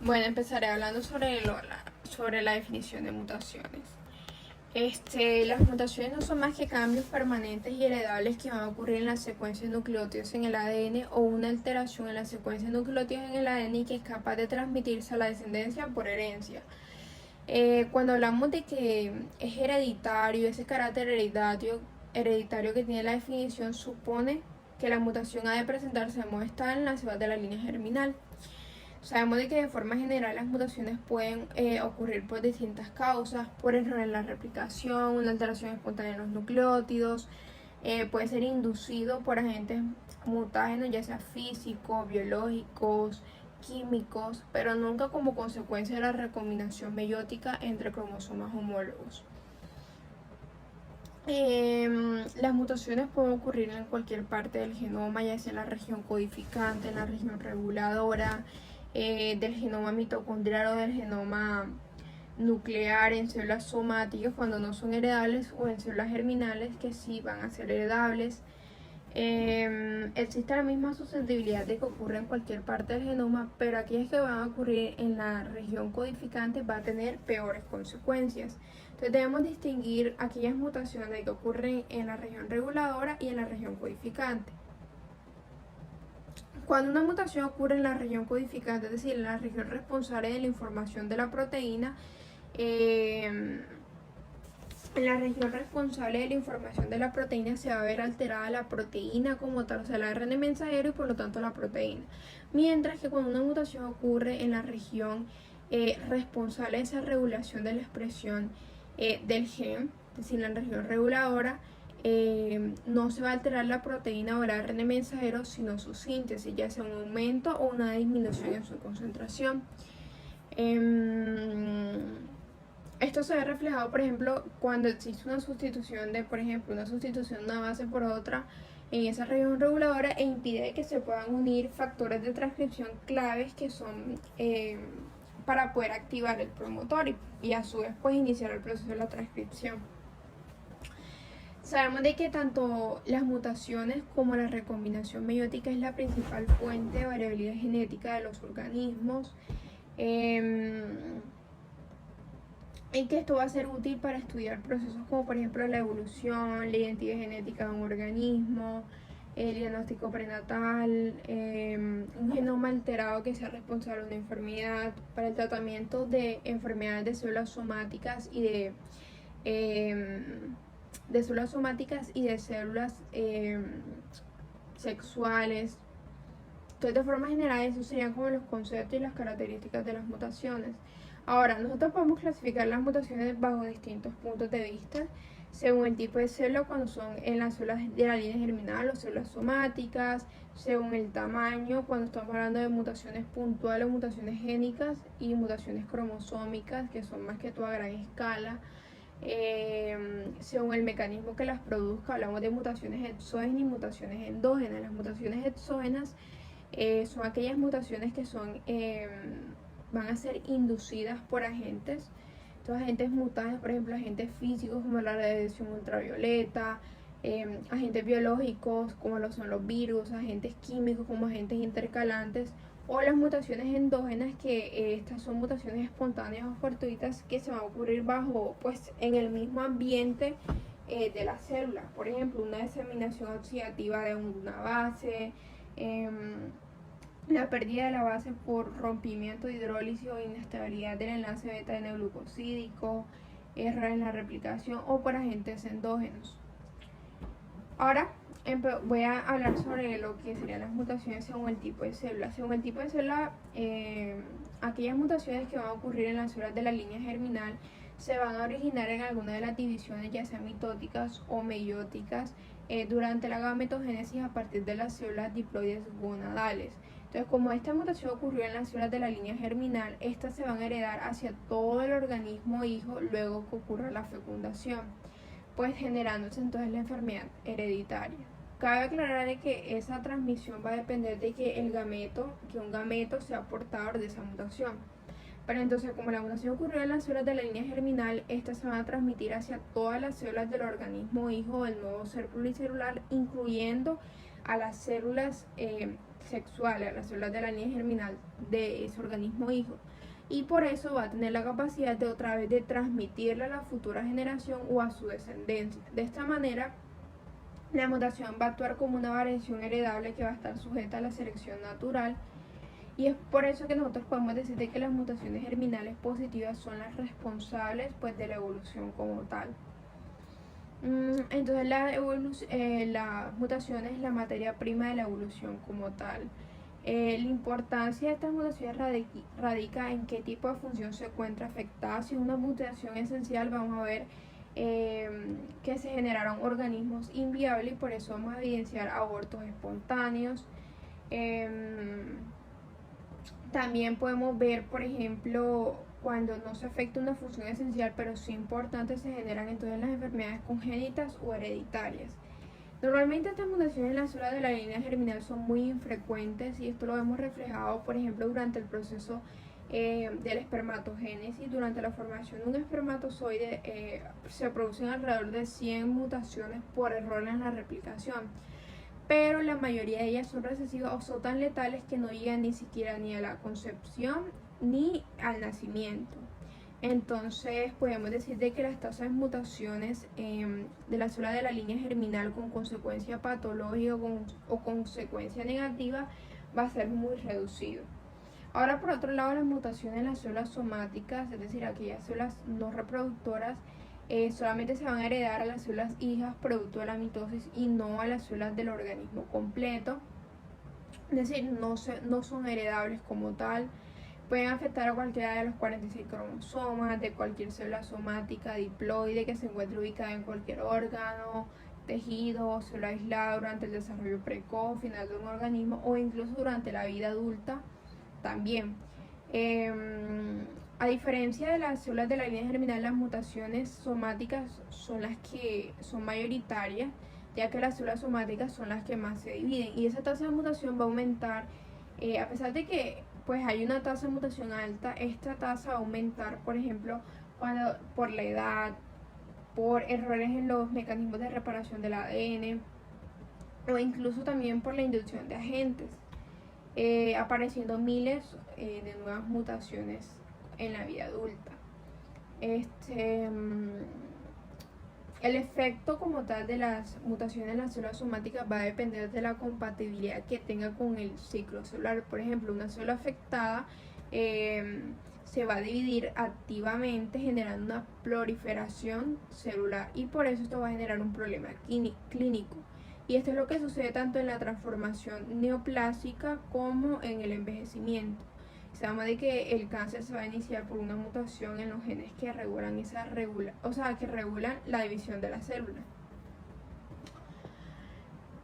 Bueno, empezaré hablando sobre la definición de mutaciones. Las mutaciones no son más que cambios permanentes y heredables que van a ocurrir en la secuencia de nucleótidos en el ADN o una alteración en la secuencia de nucleótidos en el ADN y que es capaz de transmitirse a la descendencia por herencia. Cuando hablamos de que es hereditario, ese carácter hereditario que tiene la definición supone que la mutación ha de presentarse de modo estable en la ciudad de la línea germinal. Sabemos de que de forma general las mutaciones pueden ocurrir por distintas causas, por error en la replicación, una alteración espontánea en los nucleótidos, puede ser inducido por agentes mutágenos, ya sea físicos, biológicos, químicos, pero nunca como consecuencia de la recombinación meiótica entre cromosomas homólogos. Las mutaciones pueden ocurrir en cualquier parte del genoma, ya sea en la región codificante, en la región reguladora, del genoma mitocondrial o del genoma nuclear, en células somáticas cuando no son heredables o en células germinales que sí van a ser heredables. Existe la misma susceptibilidad de que ocurra en cualquier parte del genoma, pero aquellas que van a ocurrir en la región codificante va a tener peores consecuencias. Entonces debemos distinguir aquellas mutaciones que ocurren en la región reguladora y en la región codificante. Cuando una mutación ocurre en la región codificante, es decir, en la región responsable de la información de la proteína, en la región responsable de la información de la proteína se va a ver alterada la proteína como tal, o sea, el ARN mensajero y por lo tanto la proteína. Mientras que cuando una mutación ocurre en la región responsable de esa regulación de la expresión del gen, es decir, en la región reguladora, no se va a alterar la proteína o el ARN mensajero, sino su síntesis, ya sea un aumento o una disminución en su concentración. Esto se ve reflejado, por ejemplo, cuando existe una sustitución de, por ejemplo, una sustitución de una base por otra en esa región reguladora e impide que se puedan unir factores de transcripción claves que son para poder activar el promotor y a su vez pues iniciar el proceso de la transcripción. Sabemos de que tanto las mutaciones como la recombinación meiótica es la principal fuente de variabilidad genética de los organismos y que esto va a ser útil para estudiar procesos como por ejemplo la evolución, la identidad genética de un organismo, el diagnóstico prenatal, un genoma alterado que sea responsable de una enfermedad, para el tratamiento de enfermedades de células somáticas y de células somáticas y de células sexuales. Entonces, de forma general, esos serían como los conceptos y las características de las mutaciones. Ahora, nosotros podemos clasificar las mutaciones bajo distintos puntos de vista, según el tipo de célula, cuando son en las células de la línea germinal o células somáticas, según el tamaño, cuando estamos hablando de mutaciones puntuales, mutaciones génicas y mutaciones cromosómicas, que son más que todo a gran escala. Según el mecanismo que las produzca, hablamos de mutaciones exógenas y mutaciones endógenas. Las mutaciones exógenas son aquellas mutaciones que son, van a ser inducidas por agentes. Estos agentes mutantes, por ejemplo, agentes físicos como la radiación ultravioleta, agentes biológicos como lo son los virus, agentes químicos como agentes intercalantes, o las mutaciones endógenas, que estas son mutaciones espontáneas o fortuitas que se van a ocurrir pues en el mismo ambiente de la célula. Por ejemplo, una diseminación oxidativa de una base, la pérdida de la base por rompimiento de hidrólisis o inestabilidad del enlace beta-N-glucosídico, error en la replicación o por agentes endógenos. Ahora voy a hablar sobre lo que serían las mutaciones según el tipo de célula. Según el tipo de célula, aquellas mutaciones que van a ocurrir en las células de la línea germinal se van a originar en alguna de las divisiones, ya sean mitóticas o meióticas, durante la gametogénesis a partir de las células diploides gonadales. Entonces, como esta mutación ocurrió en las células de la línea germinal, estas se van a heredar hacia todo el organismo hijo luego que ocurra la fecundación, pues generándose entonces la enfermedad hereditaria. Cabe aclarar de que esa transmisión va a depender de que un gameto sea portador de esa mutación. Pero entonces, como la mutación ocurrió en las células de la línea germinal, estas se van a transmitir hacia todas las células del organismo hijo del nuevo ser pluricelular, incluyendo a las células sexuales a las células de la línea germinal de ese organismo hijo, y por eso va a tener la capacidad de otra vez de transmitirle a la futura generación o a su descendencia. De esta manera, la mutación va a actuar como una variación heredable que va a estar sujeta a la selección natural, y es por eso que nosotros podemos decir de que las mutaciones germinales positivas son las responsables pues de la evolución como tal. Entonces la mutación es la materia prima de la evolución como tal. La importancia de estas mutaciones radica en qué tipo de función se encuentra afectada. Si es una mutación esencial, vamos a ver que se generaron organismos inviables y por eso vamos a evidenciar abortos espontáneos. También podemos ver, por ejemplo, cuando no se afecta una función esencial, pero sí importante, se generan entonces las enfermedades congénitas o hereditarias. Normalmente estas mutaciones en las células de la línea germinal son muy infrecuentes y esto lo vemos reflejado, por ejemplo, durante el proceso del espermatogénesis. Durante la formación de un espermatozoide se producen alrededor de 100 mutaciones por error en la replicación, pero la mayoría de ellas son recesivas o son tan letales que no llegan ni siquiera ni a la concepción ni al nacimiento. Entonces podemos decir de que las tasas de mutaciones de la célula de la línea germinal con consecuencia patológica o consecuencia negativa va a ser muy reducido. Ahora, por otro lado, las mutaciones en las células somáticas, es decir, aquellas células no reproductoras, solamente se van a heredar a las células hijas producto de la mitosis y no a las células del organismo completo. Es decir, no son heredables como tal. Pueden afectar a cualquiera de los 46 cromosomas de cualquier célula somática diploide que se encuentre ubicada en cualquier órgano, tejido o célula aislada durante el desarrollo precoz, final de un organismo o incluso durante la vida adulta también. A diferencia de las células de la línea germinal, las mutaciones somáticas son las que son mayoritarias, ya que las células somáticas son las que más se dividen y esa tasa de mutación va a aumentar, a pesar de que pues hay una tasa de mutación alta. Esta tasa va a aumentar, por ejemplo, por la edad, por errores en los mecanismos de reparación del ADN o incluso también por la inducción de agentes, apareciendo miles de nuevas mutaciones en la vida adulta. El efecto como tal de las mutaciones en las células somáticas va a depender de la compatibilidad que tenga con el ciclo celular. Por ejemplo, una célula afectada se va a dividir activamente generando una proliferación celular y por eso esto va a generar un problema clínico. Y esto es lo que sucede tanto en la transformación neoplásica como en el envejecimiento. Se llama de que el cáncer se va a iniciar por una mutación en los genes que regulan que regulan la división de la célula.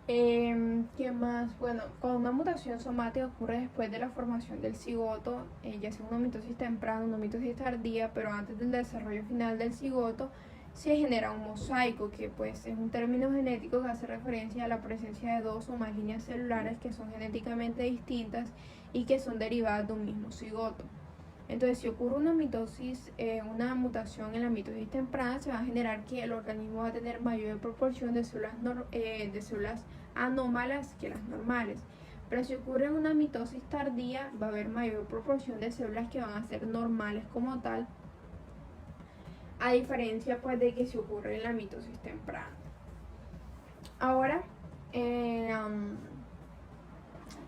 ¿Qué más? Bueno, cuando una mutación somática ocurre después de la formación del cigoto, ya sea una mitosis temprana, una mitosis tardía, pero antes del desarrollo final del cigoto, se genera un mosaico, que pues es un término genético que hace referencia a la presencia de dos o más líneas celulares que son genéticamente distintas y que son derivadas de un mismo cigoto. Entonces, si ocurre una mutación en la mitosis temprana, se va a generar que el organismo va a tener mayor proporción de células anómalas que las normales. Pero si ocurre una mitosis tardía, va a haber mayor proporción de células que van a ser normales como tal, a diferencia pues de que si ocurre en la mitosis temprana. Ahora,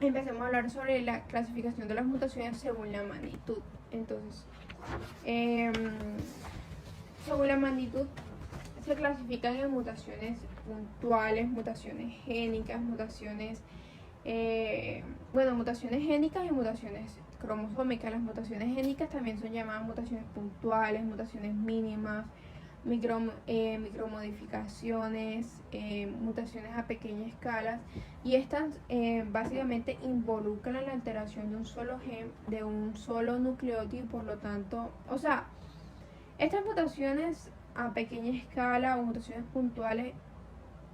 empecemos a hablar sobre la clasificación de las mutaciones según la magnitud. Entonces, según la magnitud se clasifican en mutaciones puntuales, mutaciones génicas, mutaciones génicas y mutaciones cromosómicas. Las mutaciones génicas también son llamadas mutaciones puntuales, mutaciones mínimas, micromodificaciones, mutaciones a pequeña escala, y estas básicamente involucran la alteración de un solo gen, de un solo nucleótido, y por lo tanto, estas mutaciones a pequeña escala o mutaciones puntuales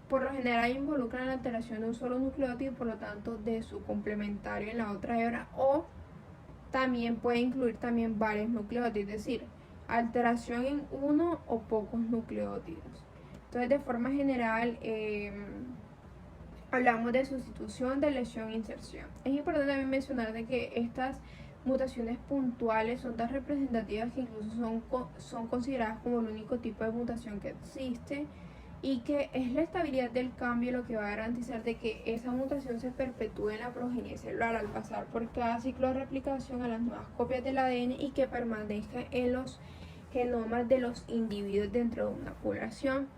por lo general involucran la alteración de un solo nucleótido y por lo tanto de su complementario en la otra hebra, o también puede incluir también varios nucleótidos, es decir, alteración en uno o pocos nucleótidos. Entonces, de forma general, hablamos de sustitución, de lesión e inserción. Es importante también mencionar de que estas mutaciones puntuales son tan representativas que incluso son consideradas como el único tipo de mutación que existe, y que es la estabilidad del cambio lo que va a garantizar de que esa mutación se perpetúe en la progenie celular al pasar por cada ciclo de replicación a las nuevas copias del ADN y que permanezca en los genomas de los individuos dentro de una población.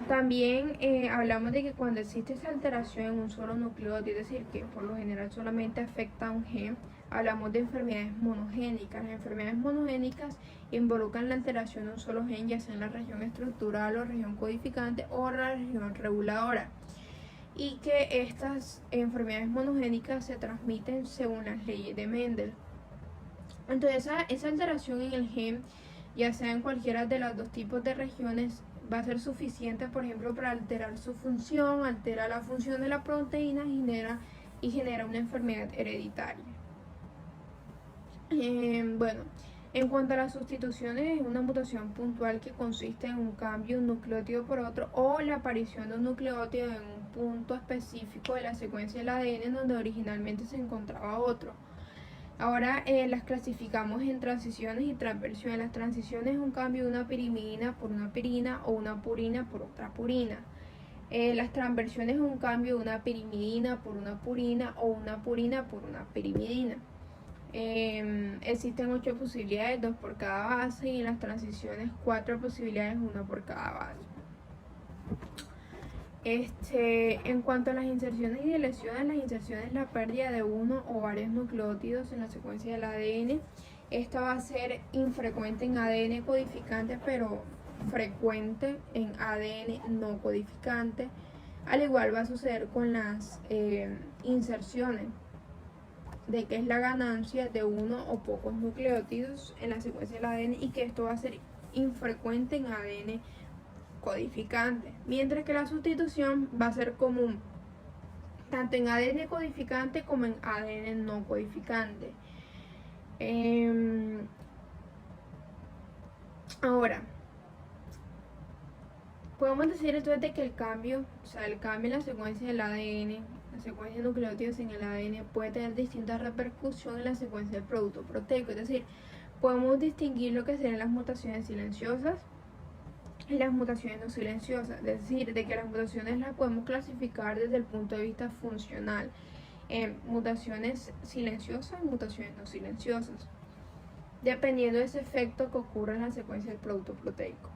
También hablamos de que cuando existe esa alteración en un solo nucleótido, es decir, que por lo general solamente afecta a un gen, hablamos de enfermedades monogénicas. Las enfermedades monogénicas involucran la alteración de un solo gen, ya sea en la región estructural o región codificante o la región reguladora, y que estas enfermedades monogénicas se transmiten según las leyes de Mendel. Entonces esa alteración en el gen, ya sea en cualquiera de los dos tipos de regiones, va a ser suficiente, por ejemplo, para alterar su función, altera la función de la proteína y genera una enfermedad hereditaria. Bueno, en cuanto a las sustituciones, es una mutación puntual que consiste en un cambio de un nucleótido por otro o la aparición de un nucleótido en un punto específico de la secuencia del ADN donde originalmente se encontraba otro. Ahora las clasificamos en transiciones y transversiones. Las transiciones es un cambio de una pirimidina por una pirina o una purina por otra purina. Las transversiones es un cambio de una pirimidina por una purina o una purina por una pirimidina. Existen 8 posibilidades, 2 por cada base, y en las transiciones 4 posibilidades, 1 por cada base. En cuanto a las inserciones y deleciones, las inserciones es la pérdida de uno o varios nucleótidos en la secuencia del ADN. Esta va a ser infrecuente en ADN codificante, pero frecuente en ADN no codificante. Al igual va a suceder con las inserciones, de que es la ganancia de uno o pocos nucleótidos en la secuencia del ADN, y que esto va a ser infrecuente en ADN codificante, mientras que la sustitución va a ser común tanto en ADN codificante como en ADN no codificante. Ahora, podemos decir entonces de que el cambio en la secuencia del ADN, la secuencia de nucleótidos en el ADN, puede tener distintas repercusiones en la secuencia del producto proteico. Es decir, podemos distinguir lo que serían las mutaciones silenciosas y las mutaciones no silenciosas, es decir, de que las mutaciones las podemos clasificar desde el punto de vista funcional en mutaciones silenciosas y mutaciones no silenciosas, dependiendo de ese efecto que ocurre en la secuencia del producto proteico.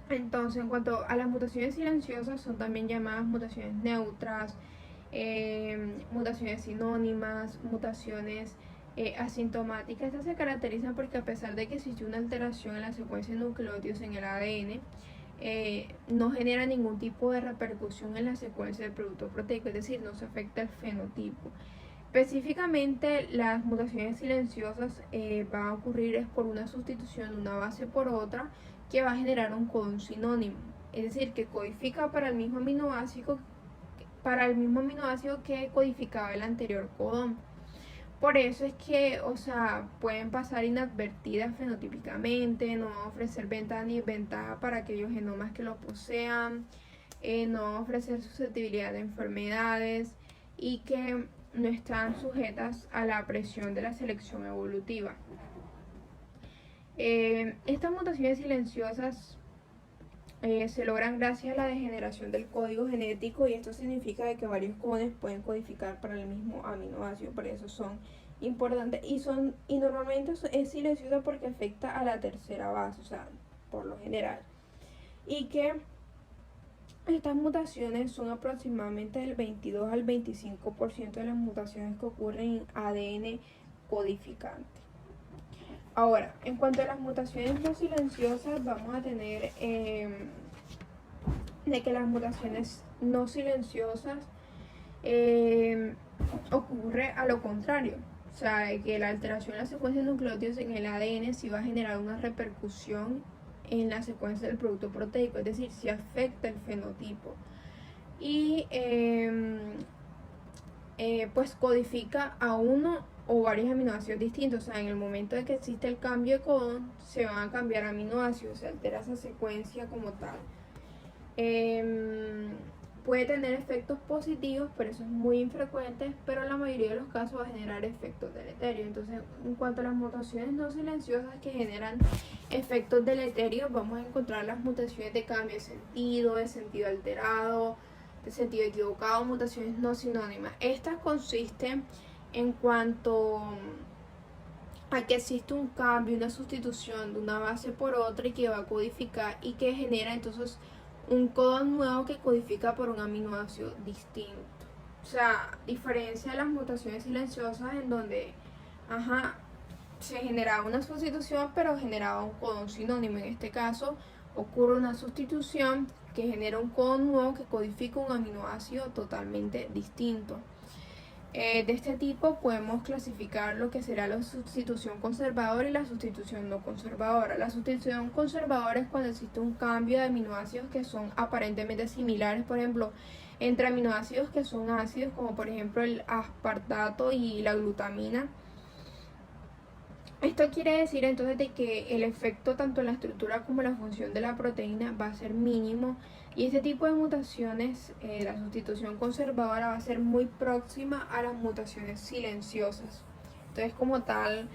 Entonces, en cuanto a las mutaciones silenciosas, son también llamadas mutaciones neutras, mutaciones sinónimas, mutaciones asintomáticas. Estas se caracterizan porque, a pesar de que existe una alteración en la secuencia de nucleótidos en el ADN, no genera ningún tipo de repercusión en la secuencia del producto proteico, es decir, no se afecta el fenotipo. Específicamente, las mutaciones silenciosas van a ocurrir es por una sustitución de una base por otra, que va a generar un codón sinónimo, es decir, que codifica para el mismo aminoácido que codificaba el anterior codón. Por eso es que, pueden pasar inadvertidas fenotípicamente, no van a ofrecer ventaja ni desventaja para aquellos genomas que lo posean, no van a ofrecer susceptibilidad de enfermedades, y que no están sujetas a la presión de la selección evolutiva. Estas mutaciones silenciosas se logran gracias a la degeneración del código genético, y esto significa que varios codones pueden codificar para el mismo aminoácido. Por eso son importantes, y normalmente es silenciosa porque afecta a la tercera base, por lo general, y que estas mutaciones son aproximadamente del 22 al 25% de las mutaciones que ocurren en ADN codificante. Ahora, en cuanto a las mutaciones no silenciosas, vamos a tener de que las mutaciones no silenciosas ocurre a lo contrario. Que la alteración en la secuencia de nucleótidos en el ADN sí va a generar una repercusión en la secuencia del producto proteico, es decir, sí afecta el fenotipo. Y pues codifica a uno o varios aminoácidos distintos. En el momento de que existe el cambio de codón, se van a cambiar aminoácidos, se altera esa secuencia como tal. puede tener efectos positivos, pero eso es muy infrecuente, pero en la mayoría de los casos va a generar efectos deleterios. Entonces, en cuanto a las mutaciones no silenciosas que generan efectos deleterios, vamos a encontrar las mutaciones de cambio de sentido alterado, de sentido equivocado, mutaciones no sinónimas. Estas consisten en cuanto a que existe un cambio, una sustitución de una base por otra y que va a codificar y que genera entonces un codón nuevo que codifica por un aminoácido distinto. O sea, diferencia de las mutaciones silenciosas en donde, se generaba una sustitución pero generaba un codón sinónimo. En este caso ocurre una sustitución que genera un codón nuevo que codifica un aminoácido totalmente distinto. De este tipo podemos clasificar lo que será la sustitución conservadora y la sustitución no conservadora. La sustitución conservadora es cuando existe un cambio de aminoácidos que son aparentemente similares, por ejemplo, entre aminoácidos que son ácidos, como por ejemplo el aspartato y la glutamina. Esto quiere decir entonces de que el efecto tanto en la estructura como en la función de la proteína va a ser mínimo, y este tipo de mutaciones, la sustitución conservadora, va a ser muy próxima a las mutaciones silenciosas. Entonces, como tal,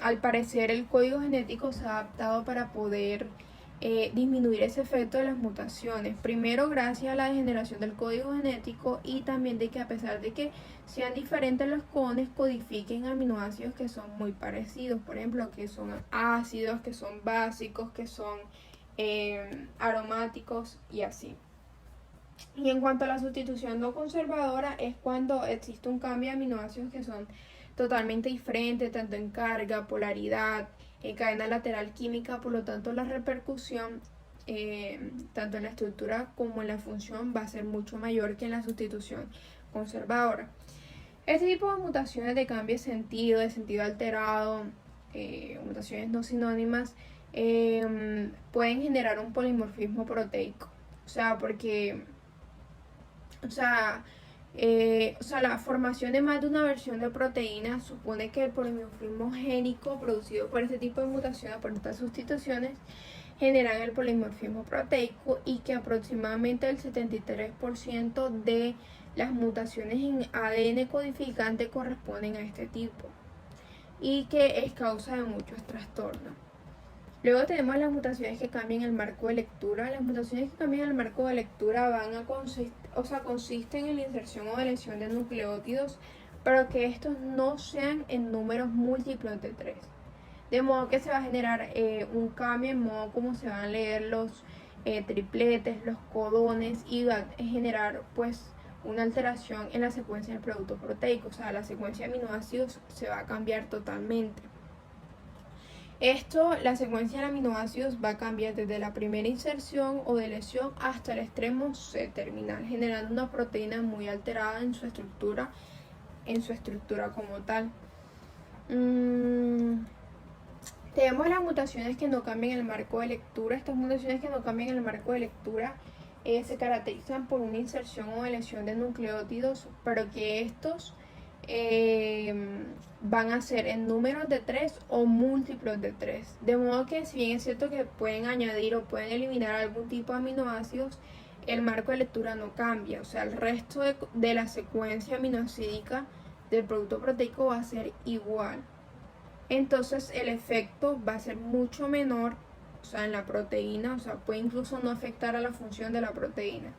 al parecer el código genético se ha adaptado para poder disminuir ese efecto de las mutaciones. Primero, gracias a la degeneración del código genético, y también de que a pesar de que sean diferentes los codones, codifiquen aminoácidos que son muy parecidos, por ejemplo, que son ácidos, que son básicos, que son aromáticos y así. Y en cuanto a la sustitución no conservadora, es cuando existe un cambio de aminoácidos que son totalmente diferentes, tanto en carga, polaridad, en cadena lateral química. Por lo tanto, la repercusión tanto en la estructura como en la función va a ser mucho mayor que en la sustitución conservadora. Este tipo de mutaciones de cambio de sentido alterado, mutaciones no sinónimas, pueden generar un polimorfismo proteico. O sea, porque la formación de más de una versión de proteína supone que el polimorfismo génico producido por este tipo de mutaciones, por estas sustituciones, generan el polimorfismo proteico, y que aproximadamente el 73% de las mutaciones en ADN codificante corresponden a este tipo, y que es causa de muchos trastornos. Luego tenemos las mutaciones que cambian el marco de lectura. Las mutaciones que cambian el marco de lectura consisten en la inserción o deleción de nucleótidos, pero que estos no sean en números múltiplos de 3. De modo que se va a generar un cambio en modo como se van a leer los tripletes, los codones, y va a generar pues una alteración en la secuencia del producto proteico. O sea, la secuencia de aminoácidos se va a cambiar totalmente. La secuencia de aminoácidos va a cambiar desde la primera inserción o deleción hasta el extremo C-terminal, generando una proteína muy alterada en su estructura como tal. Tenemos las mutaciones que no cambian el marco de lectura. Estas mutaciones que no cambian el marco de lectura se caracterizan por una inserción o deleción de nucleótidos, pero que estos van a ser en números de 3 o múltiplos de 3. De modo que, si bien es cierto que pueden añadir o pueden eliminar algún tipo de aminoácidos, el marco de lectura no cambia. O sea, el resto de la secuencia aminoácidica del producto proteico va a ser igual. Entonces el efecto va a ser mucho menor, o sea, en la proteína. O sea, puede incluso no afectar a la función de la proteína,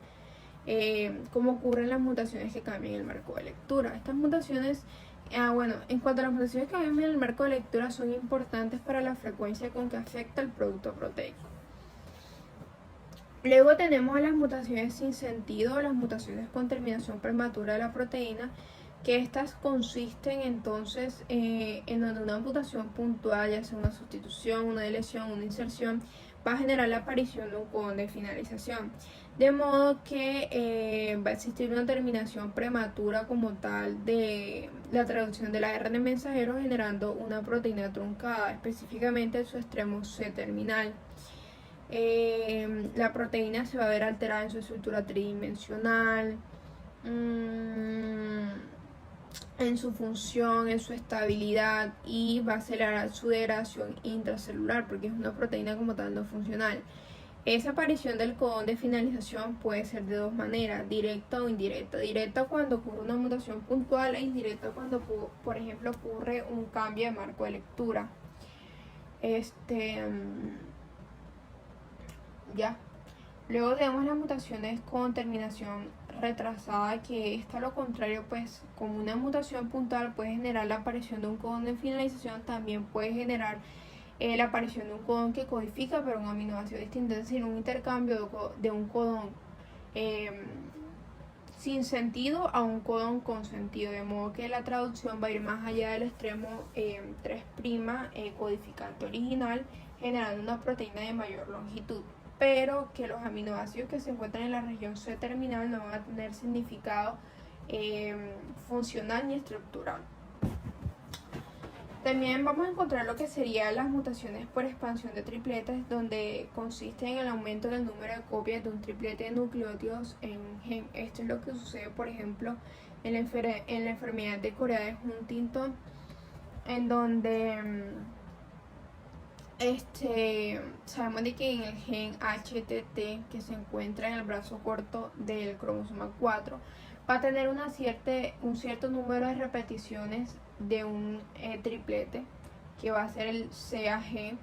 como ocurre en las mutaciones que cambian el marco de lectura. Estas mutaciones, en cuanto a las mutaciones que cambian el marco de lectura, son importantes para la frecuencia con que afecta el producto proteico. Luego tenemos las mutaciones sin sentido, las mutaciones con terminación prematura de la proteína, que estas consisten entonces en donde una mutación puntual, ya sea una sustitución, una deleción, una inserción, va a generar la aparición de un codón de finalización, de modo que va a existir una terminación prematura como tal de la traducción del ARN mensajero, generando una proteína truncada, específicamente en su extremo C-terminal. La proteína se va a ver alterada en su estructura tridimensional, en su función, en su estabilidad, y va a acelerar su degradación intracelular porque es una proteína como tal no funcional. Esa aparición del codón de finalización puede ser de dos maneras, directa o indirecta. Directa cuando ocurre una mutación puntual e indirecta cuando, por ejemplo, ocurre un cambio de marco de lectura. Ya. Luego tenemos las mutaciones con terminación retrasada, que está lo contrario, pues como una mutación puntual puede generar la aparición de un codón de finalización, también puede generar la aparición de un codón que codifica pero un aminoácido distinto, es decir, un intercambio de un codón sin sentido a un codón con sentido, de modo que la traducción va a ir más allá del extremo 3' codificante original, generando una proteína de mayor longitud, pero que los aminoácidos que se encuentran en la región C terminal no van a tener significado funcional ni estructural. También vamos a encontrar lo que serían las mutaciones por expansión de tripletes, donde consiste en el aumento del número de copias de un triplete de nucleótidos en un gen. Esto es lo que sucede, por ejemplo, en la enfermedad de Corea de Huntington, en donde sabemos de que en el gen HTT, que se encuentra en el brazo corto del cromosoma 4, va a tener un cierto número de repeticiones de un triplete, que va a ser el CAG,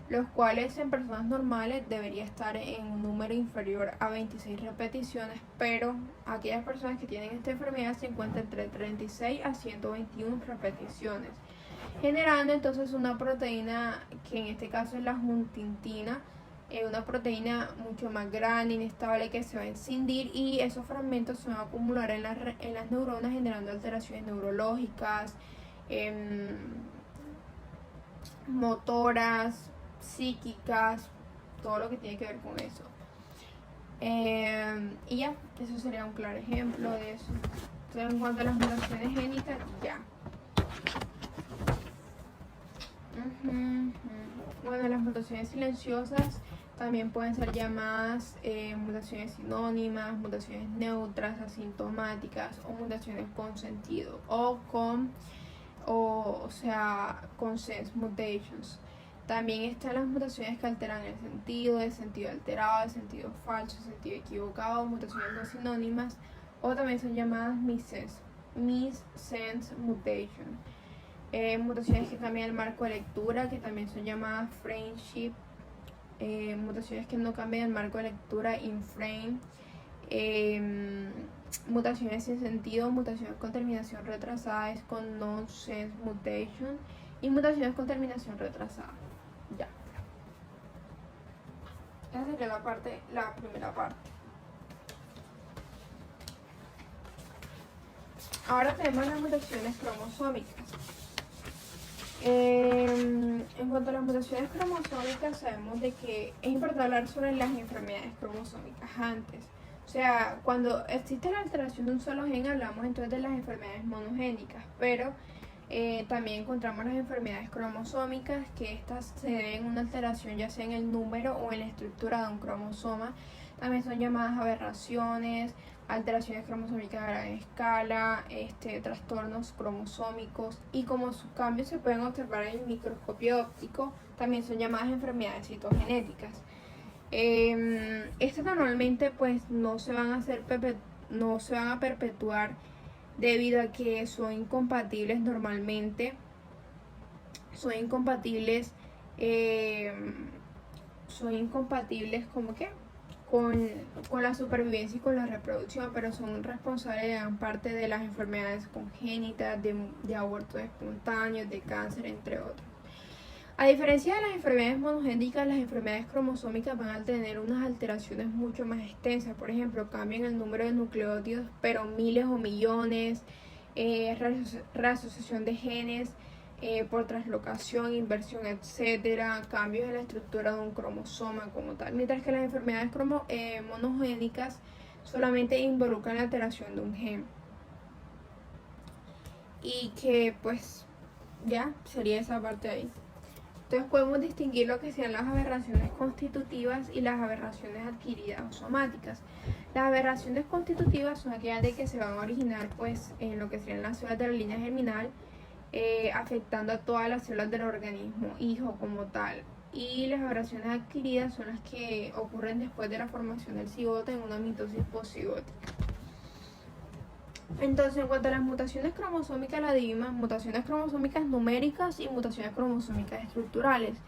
los cuales en personas normales debería estar en un número inferior a 26 repeticiones, pero aquellas personas que tienen esta enfermedad se encuentran entre 36 a 121 repeticiones, generando entonces una proteína que en este caso es la huntingtina, una proteína mucho más grande, inestable, que se va a escindir, y esos fragmentos se van a acumular en las neuronas, generando alteraciones neurológicas, motoras, psíquicas, todo lo que tiene que ver con eso. Y ya, eso sería un claro ejemplo de eso. Entonces, en cuanto a las mutaciones génicas, ya. Bueno, las mutaciones silenciosas también pueden ser llamadas mutaciones sinónimas, mutaciones neutras, asintomáticas, o mutaciones con sentido, o sea, con sense mutations. También están las mutaciones que alteran el sentido alterado, el sentido falso, el sentido equivocado, mutaciones no sinónimas, o también son llamadas missense mutation. Mutaciones que cambian el marco de lectura, que también son llamadas frameshift. Mutaciones que no cambian el marco de lectura, inframe. Mutaciones sin sentido, mutaciones con terminación retrasada es con nonsense mutation, y mutaciones con terminación retrasada. Ya. Esa sería la primera parte. Ahora tenemos las mutaciones cromosómicas. En cuanto a las mutaciones cromosómicas, sabemos de que es importante hablar sobre las enfermedades cromosómicas antes. O sea, cuando existe la alteración de un solo gen, hablamos entonces de las enfermedades monogénicas, pero también encontramos las enfermedades cromosómicas, que estas se deben a una alteración ya sea en el número o en la estructura de un cromosoma. También son llamadas aberraciones, alteraciones cromosómicas a gran escala, trastornos cromosómicos, y como sus cambios se pueden observar en el microscopio óptico, también son llamadas enfermedades citogenéticas. Estas normalmente pues no se van a perpetuar debido a que son incompatibles normalmente, como que con la supervivencia y con la reproducción, pero son responsables de gran parte de las enfermedades congénitas, de abortos espontáneos, de cáncer, entre otros. A diferencia de las enfermedades monogénicas, las enfermedades cromosómicas van a tener unas alteraciones mucho más extensas. Por ejemplo, cambian el número de nucleótidos, pero miles o millones, reasociación de genes por translocación, inversión, etcétera, cambios en la estructura de un cromosoma como tal. Mientras que las enfermedades monogénicas solamente involucran la alteración de un gen. Y que pues ya sería esa parte ahí. Entonces podemos distinguir lo que sean las aberraciones constitutivas y las aberraciones adquiridas o somáticas. Las aberraciones constitutivas son aquellas de que se van a originar pues en lo que serían las células de la línea germinal, afectando a todas las células del organismo hijo como tal, y las aberraciones adquiridas son las que ocurren después de la formación del cigoto en una mitosis posigótica. Entonces, en cuanto a las mutaciones cromosómicas, las dividimos en mutaciones cromosómicas numéricas y mutaciones cromosómicas estructurales.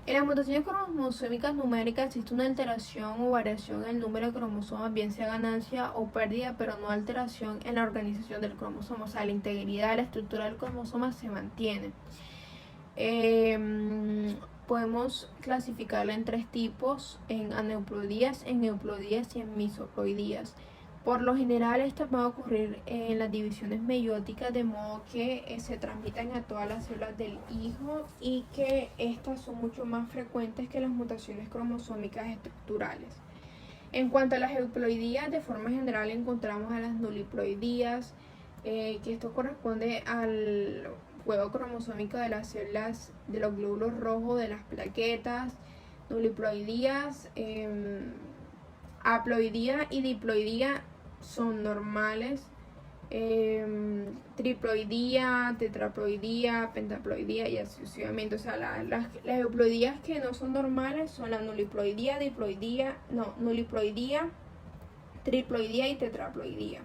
En las mutaciones cromosómicas numéricas existe una alteración o variación en el número de cromosomas, bien sea ganancia o pérdida, pero no alteración en la organización del cromosoma. O sea, la integridad de la estructura del cromosoma se mantiene. Podemos clasificarla en tres tipos: en aneuploidías, en euploidías y en misoploidías. Por lo general, estas van a ocurrir en las divisiones meióticas, de modo que se transmiten a todas las células del hijo y que estas son mucho más frecuentes que las mutaciones cromosómicas estructurales. En cuanto a las euploidías, de forma general encontramos a las nuliploidías, que esto corresponde al juego cromosómico de las células de los glóbulos rojos de las plaquetas. Nuliploidías, haploidía y diploidía son normales. Triploidía, tetraploidía, pentaploidía y así sucesivamente. O sea, las euploidías que no son normales son la nuliploidía, nuliploidía, triploidía y tetraploidía.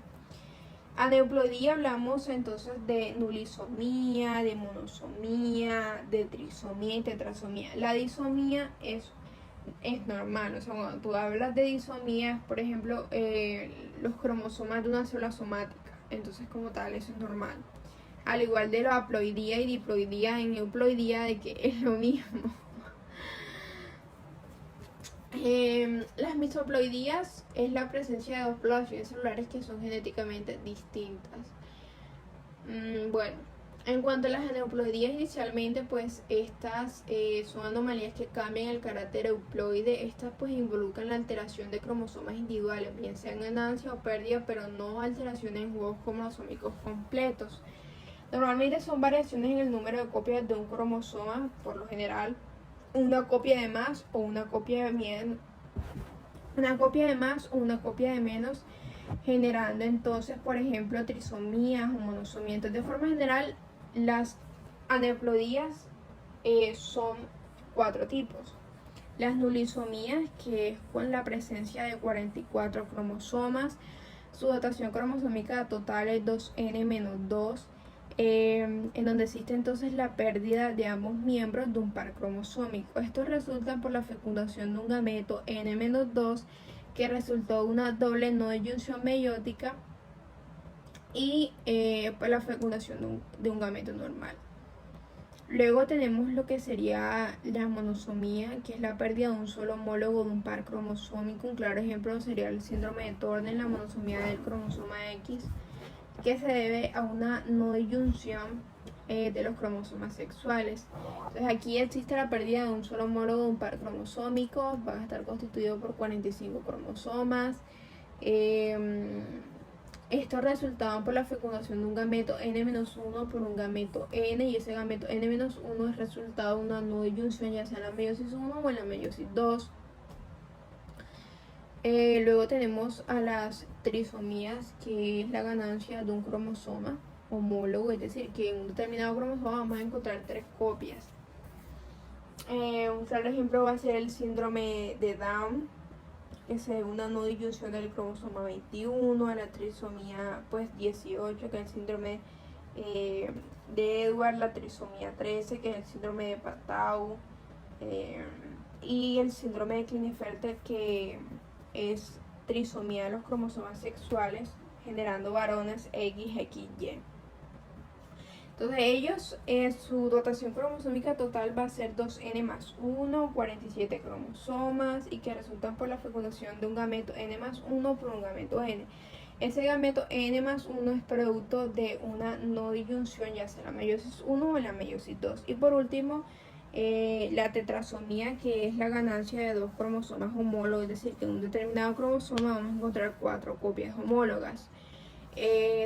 Aneuploidía hablamos entonces de nulisomía, de monosomía, de trisomía y tetrasomía. La disomía es normal. O sea, cuando tú hablas de disomía, por ejemplo, los cromosomas de una célula somática, entonces como tal eso es normal. Al igual de la haploidía y diploidía en euploidía, de que es lo mismo. Las misoploidías es la presencia de dos poblaciones celulares que son genéticamente distintas. Bueno, en cuanto a las aneuploidías, inicialmente pues estas son anomalías que cambian el carácter euploide. Estas pues involucran la alteración de cromosomas individuales, bien sean ganancia o pérdida, pero no alteraciones en juegos cromosómicos completos. Normalmente son variaciones en el número de copias de un cromosoma, por lo general una copia de más o una copia de menos, generando entonces, por ejemplo, trisomías o monosomías. Entonces, de forma general, las aneuploidías son 4 tipos. Las nulisomías, que es con la presencia de 44 cromosomas, su dotación cromosómica total es 2n-2, en donde existe entonces la pérdida de ambos miembros de un par cromosómico. Esto resulta por la fecundación de un gameto n-2, que resultó de una doble no disyunción meiótica, y por la fecundación de un gameto normal. Luego tenemos lo que sería la monosomía, que es la pérdida de un solo homólogo de un par cromosómico. Un claro ejemplo sería el síndrome de Turner, la monosomía del cromosoma X, que se debe a una no disyunción de los cromosomas sexuales. Entonces aquí existe la pérdida de un solo homólogo de un par cromosómico. Va a estar constituido por 45 cromosomas. Estos resultaban por la fecundación de un gameto n-1 por un gameto n, y ese gameto n-1 es resultado de una no disyunción, ya sea en la meiosis 1 o en la meiosis 2. Luego tenemos a las trisomías, que es la ganancia de un cromosoma homólogo, es decir, que en un determinado cromosoma vamos a encontrar 3 copias. Un claro ejemplo va a ser el síndrome de Down, que es una no disyunción del cromosoma 21, a la trisomía pues 18, que es el síndrome de Edward, la trisomía 13, que es el síndrome de Patau, y el síndrome de Klinefelter, que es trisomía de los cromosomas sexuales, generando varones XXY. Entonces ellos, su dotación cromosómica total va a ser 2n+1, 47 cromosomas, y que resultan por la fecundación de un gameto n+1 por un gameto n. Ese gameto n+1 es producto de una no disyunción, ya sea en la meiosis 1 o en la meiosis 2. Y por último, la tetrasomía, que es la ganancia de 2 cromosomas homólogos, es decir, que en un determinado cromosoma vamos a encontrar 4 copias homólogas.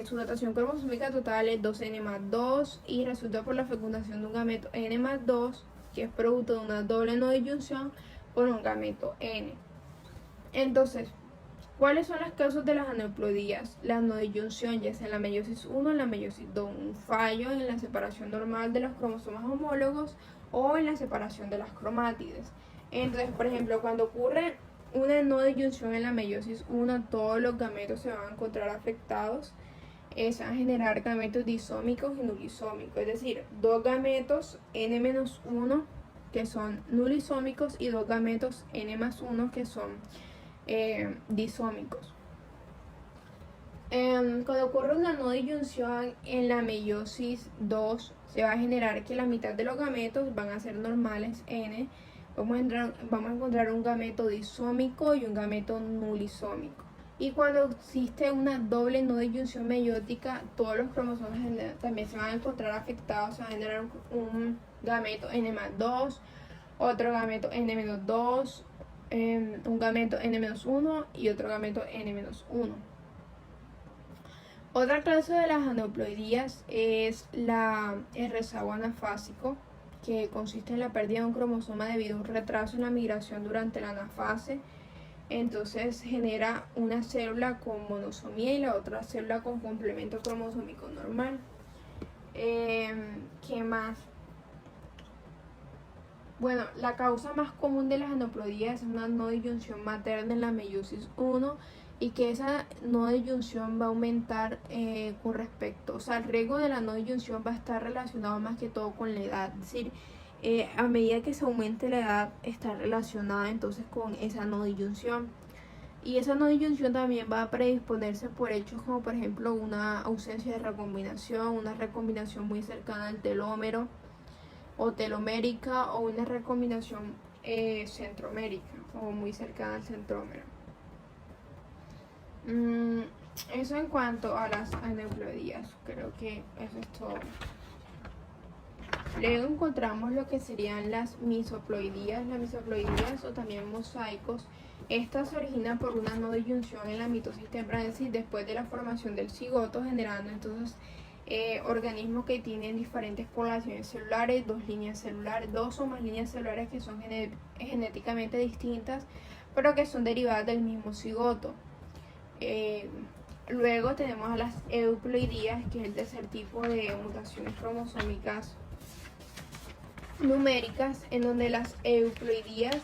Su dotación cromosómica total es 2n+2 y resulta por la fecundación de un gameto n+2, que es producto de una doble no disyunción por un gameto n. Entonces, ¿Cuáles son las causas de las aneuploidías? La no disyunción, ya sea en la meiosis 1 o en la meiosis 2, un fallo en la separación normal de los cromosomas homólogos o en la separación de las cromátides. Entonces, por ejemplo, cuando ocurre una no disyunción en la meiosis 1, todos los gametos se van a encontrar afectados. Se van a generar gametos disómicos y nulisómicos, es decir, dos gametos N-1 que son nulisómicos y dos gametos N+1 que son disómicos. Cuando ocurre una no disyunción en la meiosis 2, se va a generar que la mitad de los gametos van a ser normales N. Vamos a encontrar un gameto disómico y un gameto nulisómico. Y cuando existe una doble no disyunción meiótica, todos los cromosomas también se van a encontrar afectados. Se va a generar un gameto N+2, otro gameto N-2, un gameto N-1 y otro gameto N-1. Otra clase de las aneuploidías es el rezago anafásico, que consiste en la pérdida de un cromosoma debido a un retraso en la migración durante la anafase. Entonces genera una célula con monosomía y la otra célula con complemento cromosómico normal. ¿Qué más? Bueno, la causa más común de las aneuploidías es una no disyunción materna en la meiosis 1 y que esa no disyunción va a aumentar con respecto, o sea, el riesgo de la no disyunción va a estar relacionado más que todo con la edad, es decir, a medida que se aumente la edad está relacionada entonces con esa no disyunción. Y esa no disyunción también va a predisponerse por hechos como por ejemplo una ausencia de recombinación, una recombinación muy cercana al telómero o telomérica, o una recombinación centromérica o muy cercana al centrómero. Eso en cuanto a las aneuploidías, creo que eso es todo. Luego encontramos lo que serían las misoploidías. Las misoploidías o también mosaicos. Estas se originan por una no disyunción en la mitosis temprana, es decir, después de la formación del cigoto, generando entonces organismos que tienen diferentes poblaciones celulares, dos o más líneas celulares que son genéticamente distintas, pero que son derivadas del mismo cigoto. Luego tenemos a las euploidías, que es el tercer tipo de mutaciones cromosómicas numéricas, en donde las euploidías,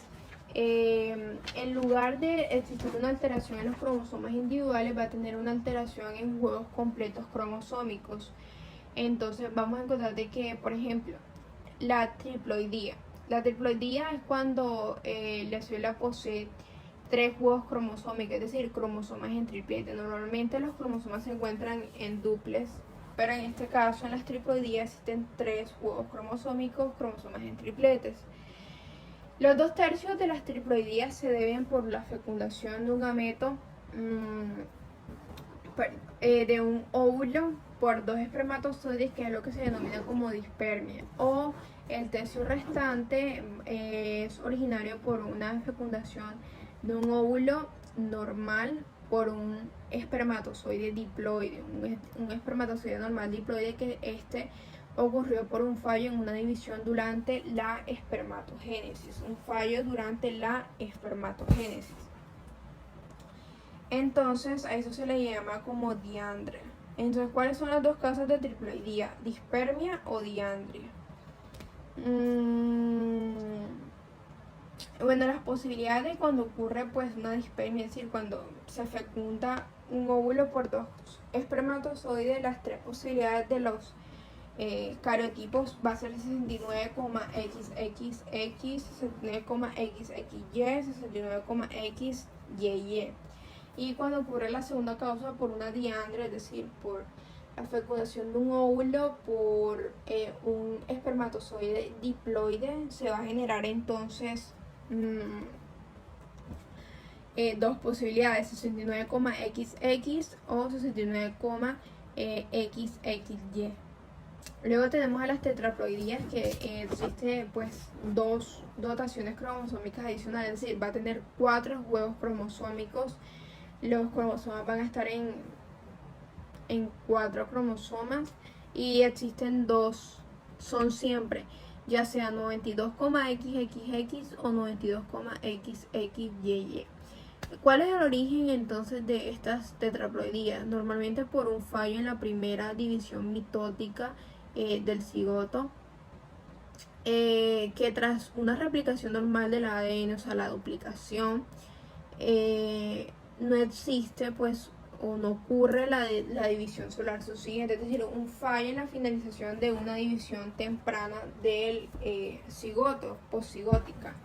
en lugar de existir una alteración en los cromosomas individuales, va a tener una alteración en juegos completos cromosómicos. Entonces vamos a encontrar de que, por ejemplo, la triploidía es cuando la célula posee 3 juegos cromosómicos, es decir, cromosomas en triplete. Normalmente los cromosomas se encuentran en duples, pero en este caso en las triploidías existen 3 juegos cromosómicos, cromosomas en tripletes. Los 2/3 de las triploidías se deben por la fecundación de un gameto de un óvulo por 2 espermatozoides, que es lo que se denomina como dispermia, o el tercio restante es originario por una fecundación de un óvulo normal por un espermatozoide diploide, un espermatozoide normal diploide, que ocurrió por un fallo en una división durante la espermatogénesis, Entonces a eso se le llama como diandria. Entonces, ¿cuáles son las dos causas de triploidía? ¿Dispermia o diandria? Bueno, las posibilidades de cuando ocurre pues una dispermia, es decir, cuando se fecunda un óvulo por 2 espermatozoides, las 3 posibilidades de los cariotipos va a ser 69,XXX, 69,XXY, 69,XYY. Y cuando ocurre la segunda causa por una diandria, es decir, por la fecundación de un óvulo por un espermatozoide diploide, se va a generar entonces 2 posibilidades, 69,XX o 69,XXY. Luego tenemos a las tetraploidías, que existe pues 2 dotaciones cromosómicas adicionales, es decir, va a tener 4 huevos cromosómicos. Los cromosomas van a estar en 4 cromosomas y existen 2, son siempre ya sea 92,XXX o 92,XXYY. ¿Cuál es el origen entonces de estas tetraploidías? Normalmente por un fallo en la primera división mitótica del cigoto, que tras una replicación normal del ADN, o sea, la duplicación, no existe pues o no ocurre la división celular subsiguiente, es decir, un fallo en la finalización de una división temprana del cigoto, poscigótica.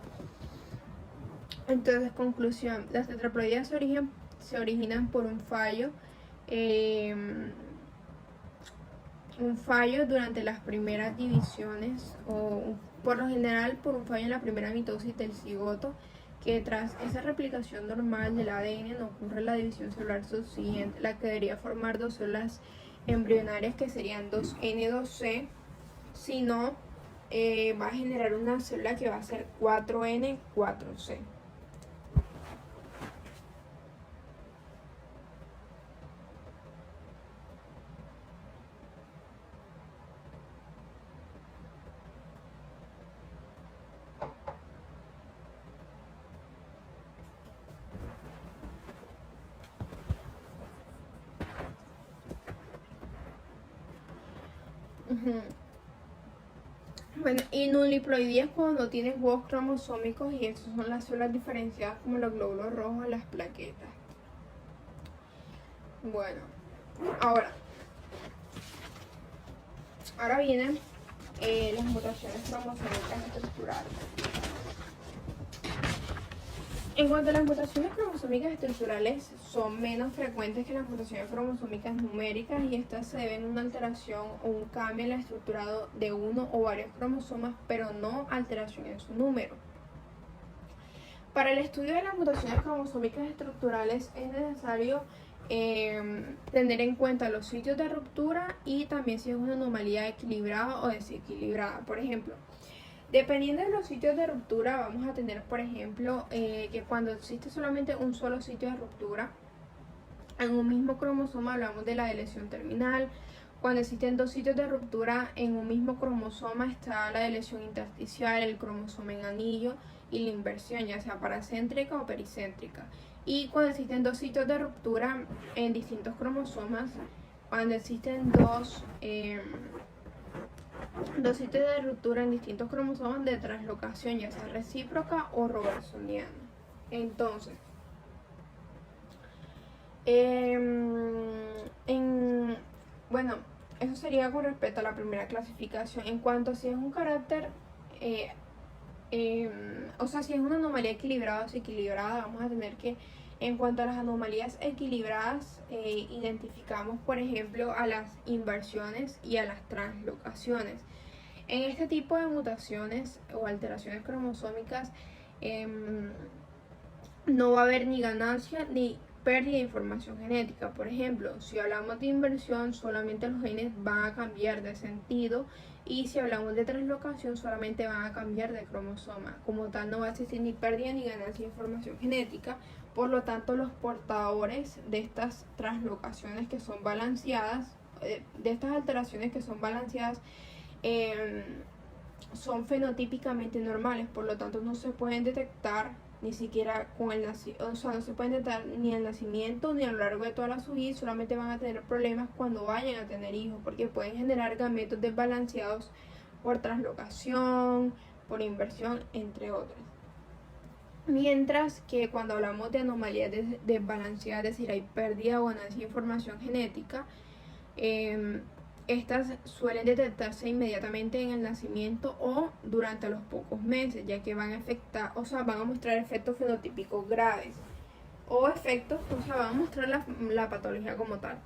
Entonces, conclusión, las tetraploidías se originan por un fallo durante las primeras divisiones, o por lo general por un fallo en la primera mitosis del cigoto, que tras esa replicación normal del ADN no ocurre la división celular subsiguiente, la que debería formar dos células embrionarias que serían 2N2C, sino va a generar una célula que va a ser 4N4C. Bueno, y nuliploidía es cuando tienes huevos cromosómicos, y esas son las células diferenciadas como los glóbulos rojos, las plaquetas. Bueno, ahora vienen las mutaciones cromosómicas estructurales. En cuanto a las mutaciones cromosómicas estructurales, son menos frecuentes que las mutaciones cromosómicas numéricas, y estas se deben a una alteración o un cambio en el estructurado de uno o varios cromosomas, pero no alteración en su número. Para el estudio de las mutaciones cromosómicas estructurales es necesario tener en cuenta los sitios de ruptura y también si es una anomalía equilibrada o desequilibrada. Por ejemplo, dependiendo de los sitios de ruptura, vamos a tener, por ejemplo, que cuando existe solamente un solo sitio de ruptura en un mismo cromosoma, hablamos de la deleción terminal. Cuando existen dos sitios de ruptura en un mismo cromosoma, está la deleción intersticial, el cromosoma en anillo, y la inversión, ya sea paracéntrica o pericéntrica. Y cuando existen dos sitios de ruptura en distintos cromosomas, cuando existen dos sitios de ruptura en distintos cromosomas de translocación, ya sea recíproca o robertsoniana. Entonces, bueno, eso sería con respecto a la primera clasificación. En cuanto a si es un carácter, o sea, si es una anomalía equilibrada o desequilibrada, vamos a tener que, en cuanto a las anomalías equilibradas, identificamos, por ejemplo, a las inversiones y a las translocaciones. En este tipo de mutaciones o alteraciones cromosómicas, no va a haber ni ganancia ni pérdida de información genética. Por ejemplo, si hablamos de inversión, solamente los genes van a cambiar de sentido, y si hablamos de translocación, solamente van a cambiar de cromosoma. Como tal, no va a existir ni pérdida ni ganancia de información genética. Por lo tanto, los portadores de estas translocaciones que son balanceadas, de estas alteraciones que son balanceadas, son fenotípicamente normales. Por lo tanto, no se pueden detectar ni siquiera con el nacimiento, o sea, no se pueden detectar ni al nacimiento ni a lo largo de toda su vida. Solamente van a tener problemas cuando vayan a tener hijos, porque pueden generar gametos desbalanceados por translocación, por inversión, entre otros. Mientras que cuando hablamos de anomalías desbalanceadas, es decir, hay pérdida o ganancia de información genética, estas suelen detectarse inmediatamente en el nacimiento o durante los pocos meses, ya que van a afectar, o sea, van a mostrar efectos fenotípicos graves o efectos, o sea, van a mostrar la patología como tal.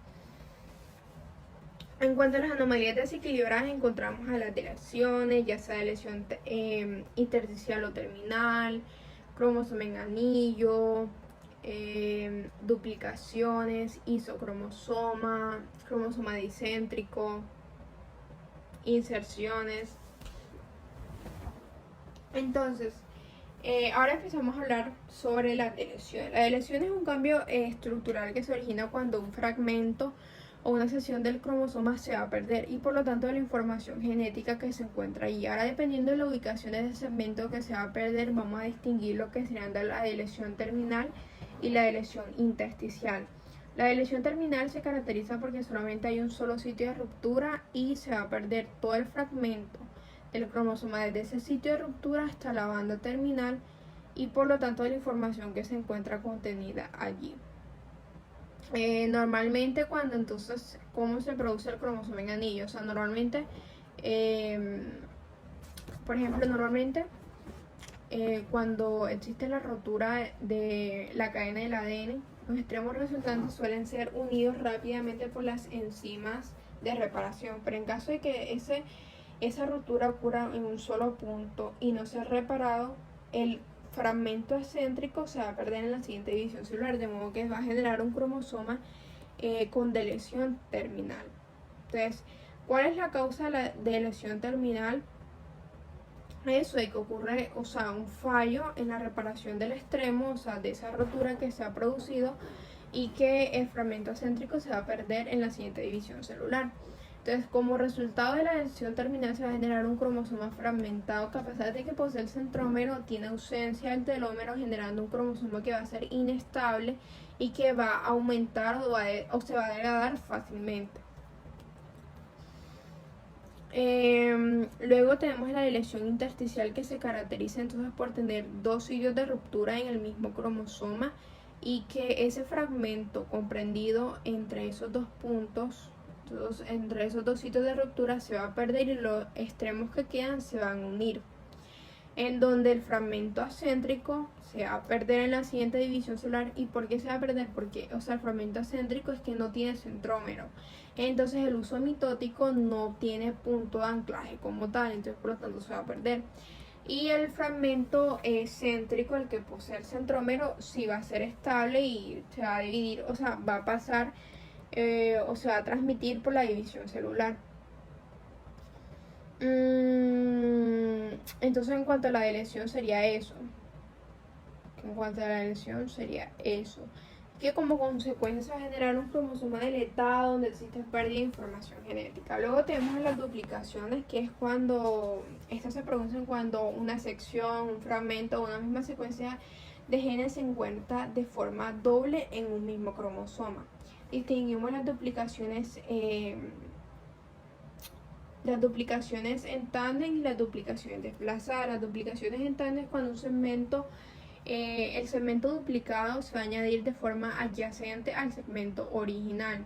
En cuanto a las anomalías desequilibradas, encontramos a las deleciones, ya sea de lesión intersticial o terminal, cromosoma en anillo, duplicaciones, isocromosoma, cromosoma discéntrico, inserciones. Entonces, ahora empezamos a hablar sobre la deleción. La deleción es un cambio estructural que se origina cuando un fragmento o una sección del cromosoma se va a perder, y por lo tanto de la información genética que se encuentra allí. Ahora, dependiendo de la ubicación de ese segmento que se va a perder, vamos a distinguir lo que serían de la deleción terminal y la deleción intersticial. La deleción terminal se caracteriza porque solamente hay un solo sitio de ruptura y se va a perder todo el fragmento del cromosoma desde ese sitio de ruptura hasta la banda terminal y por lo tanto la información que se encuentra contenida allí. Normalmente ¿cómo se produce el cromosoma en anillo? O sea, normalmente, por ejemplo, cuando existe la rotura de la cadena del ADN, los extremos resultantes suelen ser unidos rápidamente por las enzimas de reparación, pero en caso de que esa rotura ocurra en un solo punto y no sea reparado, el fragmento excéntrico se va a perder en la siguiente división celular, de modo que va a generar un cromosoma con deleción terminal. Entonces, ¿cuál es la causa de la deleción terminal? Eso de que ocurre, un fallo en la reparación del extremo, de esa rotura que se ha producido y que el fragmento excéntrico se va a perder en la siguiente división celular. Entonces, como resultado de la deleción terminal se va a generar un cromosoma fragmentado que, a pesar de que posee el centrómero, tiene ausencia del telómero, generando un cromosoma que va a ser inestable y que va a aumentar o se va a degradar fácilmente. Luego tenemos la deleción intersticial, que se caracteriza entonces por tener dos sitios de ruptura en el mismo cromosoma y que ese fragmento comprendido entre esos dos puntos, entre esos dos sitios de ruptura, se va a perder y los extremos que quedan se van a unir, en donde el fragmento acéntrico se va a perder en la siguiente división celular. ¿Y por qué se va a perder? Porque el fragmento acéntrico es que no tiene centrómero, entonces el uso mitótico no tiene punto de anclaje como tal, entonces por lo tanto se va a perder. Y el fragmento céntrico, el que posee el centrómero, sí va a ser estable y se va a dividir, va a pasar, se va a transmitir por la división celular. Entonces, en cuanto a la deleción sería eso. Que como consecuencia se va a generar un cromosoma deletado donde existe pérdida de información genética. Luego tenemos las duplicaciones, que es cuando estas se producen cuando una sección, un fragmento o una misma secuencia de genes se encuentra de forma doble en un mismo cromosoma. Distinguimos las duplicaciones en tándem y las duplicaciones desplazadas. Las duplicaciones en tándem es cuando el segmento duplicado se va a añadir de forma adyacente al segmento original,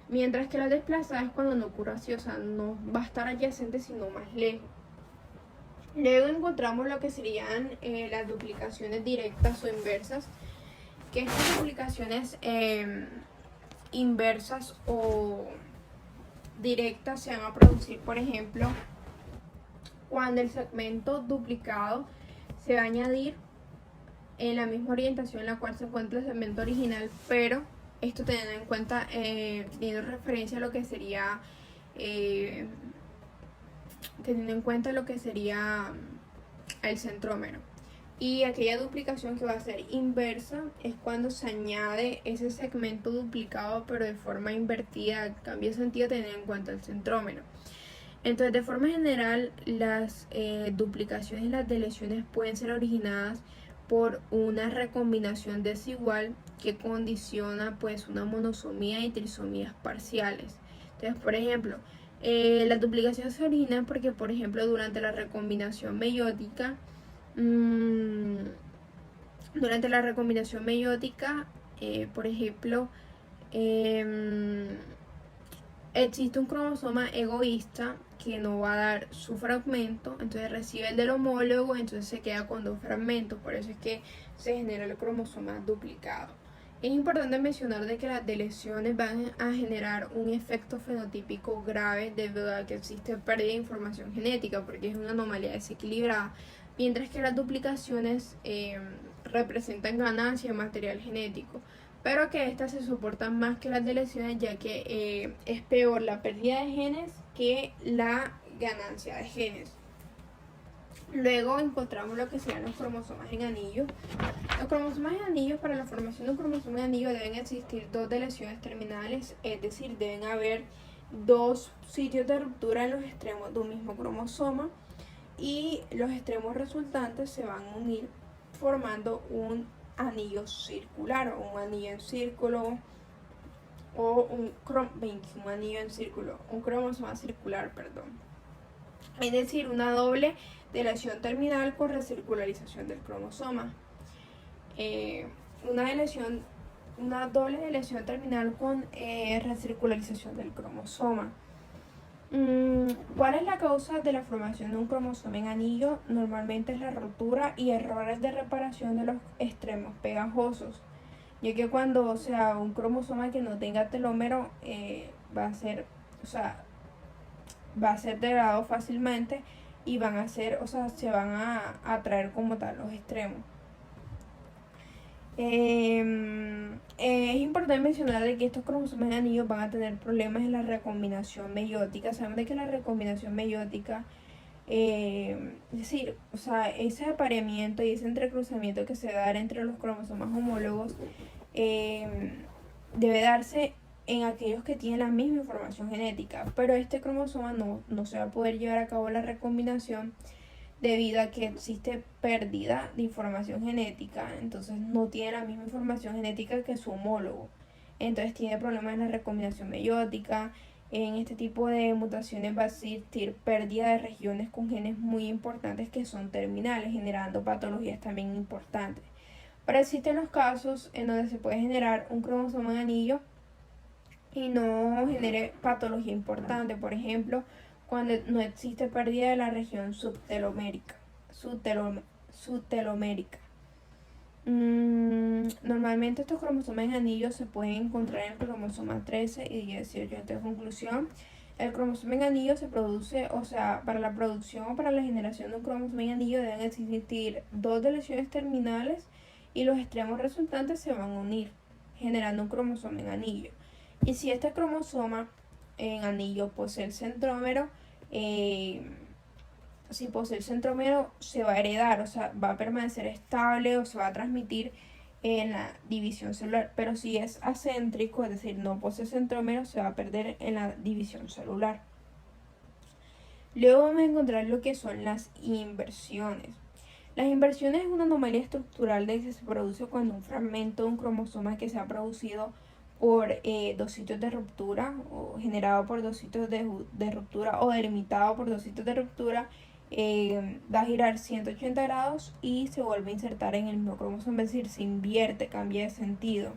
mientras que las desplazadas es cuando no ocurre así, no va a estar adyacente sino más lejos. Luego encontramos lo que serían las duplicaciones directas o inversas, que estas duplicaciones inversas o directas se van a producir, por ejemplo, cuando el segmento duplicado se va a añadir en la misma orientación en la cual se encuentra el segmento original, pero esto teniendo en cuenta, teniendo referencia a lo que sería, teniendo en cuenta lo que sería el centrómero. Y aquella duplicación que va a ser inversa es cuando se añade ese segmento duplicado pero de forma invertida, cambia de sentido teniendo en cuenta el centrómero. Entonces, de forma general, las duplicaciones y las deleciones pueden ser originadas por una recombinación desigual que condiciona pues una monosomía y trisomías parciales. Entonces, por ejemplo, las duplicaciones se originan porque, por ejemplo, durante la recombinación meiótica, por ejemplo, existe un cromosoma egoísta que no va a dar su fragmento, entonces recibe el del homólogo, entonces se queda con dos fragmentos, por eso es que se genera el cromosoma duplicado. Es importante mencionar de que las deleciones van a generar un efecto fenotípico grave debido a que existe pérdida de información genética, porque es una anomalía desequilibrada, mientras que las duplicaciones representan ganancia de material genético, pero que estas se soportan más que las deleciones, ya que es peor la pérdida de genes que la ganancia de genes. Luego encontramos lo que serían los cromosomas en anillo. Los cromosomas en anillo, para la formación de un cromosoma en anillo deben existir dos deleciones terminales, es decir, deben haber dos sitios de ruptura en los extremos de un mismo cromosoma y los extremos resultantes se van a unir formando un anillo circular o un anillo en círculo o un anillo en círculo, un cromosoma circular, perdón. Es decir, una doble deleción terminal con recircularización del cromosoma. Una doble deleción terminal con recircularización del cromosoma. ¿Cuál es la causa de la formación de un cromosoma en anillo? Normalmente es la rotura y errores de reparación de los extremos pegajosos, ya que cuando, un cromosoma que no tenga telómero va a ser degradado fácilmente y se van a atraer como tal los extremos. Es importante mencionar de que estos cromosomas en anillo van a tener problemas en la recombinación meiótica. Sabemos de que la recombinación meiótica, es decir, ese apareamiento y ese entrecruzamiento que se va a dar entre los cromosomas homólogos debe darse en aquellos que tienen la misma información genética, pero este cromosoma no se va a poder llevar a cabo la recombinación debido a que existe pérdida de información genética, entonces no tiene la misma información genética que su homólogo, entonces tiene problemas en la recombinación meiótica. En este tipo de mutaciones va a existir pérdida de regiones con genes muy importantes que son terminales, generando patologías también importantes. Pero existen los casos en donde se puede generar un cromosoma en anillo y no genere patología importante, por ejemplo, cuando no existe pérdida de la región subtelomérica. Normalmente estos cromosomas en anillo se pueden encontrar en el cromosoma 13 y 18. En conclusión, el cromosoma en anillo se produce, para la producción o para la generación de un cromosoma en anillo deben existir dos deleciones terminales y los extremos resultantes se van a unir, generando un cromosoma en anillo. Y si este cromosoma en anillo posee el centrómero, se va a heredar, va a permanecer estable o se va a transmitir en la división celular. Pero si es acéntrico, es decir, no posee centrómero, se va a perder en la división celular. Luego vamos a encontrar lo que son las inversiones. Las inversiones es una anomalía estructural que se produce cuando un fragmento de un cromosoma que se ha producido por dos sitios de ruptura o generado por dos sitios de ruptura o delimitado por dos sitios de ruptura va a girar 180 grados y se vuelve a insertar en el mismo cromosoma, es decir, se invierte, cambia de sentido.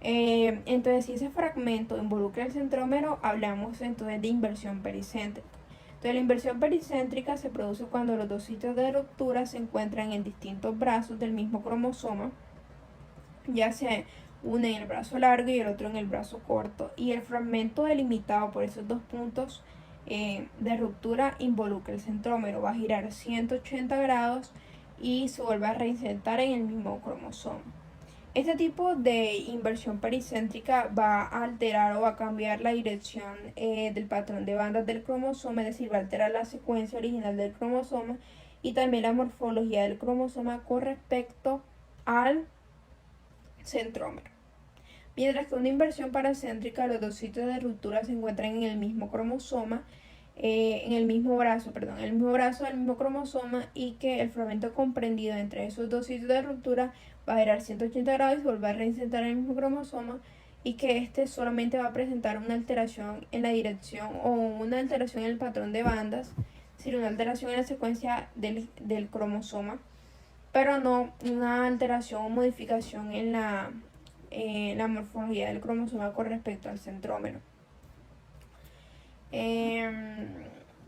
Entonces, si ese fragmento involucra el centrómero, hablamos entonces de inversión pericéntrica. Entonces, la inversión pericéntrica se produce cuando los dos sitios de ruptura se encuentran en distintos brazos del mismo cromosoma, ya sea uno en el brazo largo y el otro en el brazo corto, y el fragmento delimitado por esos dos puntos de ruptura involucra el centrómero, va a girar 180 grados y se vuelve a reinsertar en el mismo cromosoma. Este tipo de inversión pericéntrica va a alterar o va a cambiar la dirección del patrón de bandas del cromosoma, es decir, va a alterar la secuencia original del cromosoma y también la morfología del cromosoma con respecto al centrómero. Mientras que una inversión paracéntrica, los dos sitios de ruptura se encuentran en el mismo cromosoma, en el mismo brazo del mismo cromosoma, y que el fragmento comprendido entre esos dos sitios de ruptura va a girar 180 grados y volver a reinsertar en el mismo cromosoma, y que este solamente va a presentar una alteración en la dirección o una alteración en el patrón de bandas, es decir, una alteración en la secuencia del cromosoma, pero no una alteración o modificación en la morfología del cromosoma con respecto al centrómero.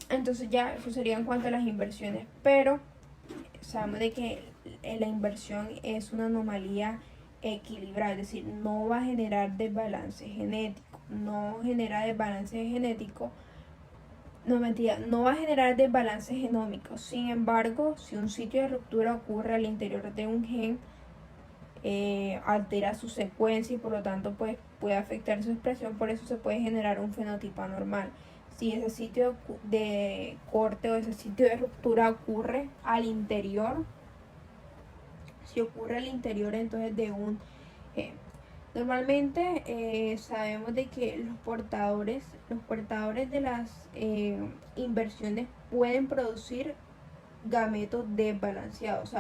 Entonces ya eso sería en cuanto a las inversiones, pero sabemos de que la inversión es una anomalía equilibrada, es decir, no va a generar desbalance genético, no va a generar desbalance genómico. Sin embargo, si un sitio de ruptura ocurre al interior de un gen, altera su secuencia y por lo tanto pues puede afectar su expresión, por eso se puede generar un fenotipo anormal. Si ese sitio de corte o ese sitio de ruptura ocurre al interior, entonces de un gen. Normalmente sabemos de que los portadores de las inversiones pueden producir gametos desbalanceados,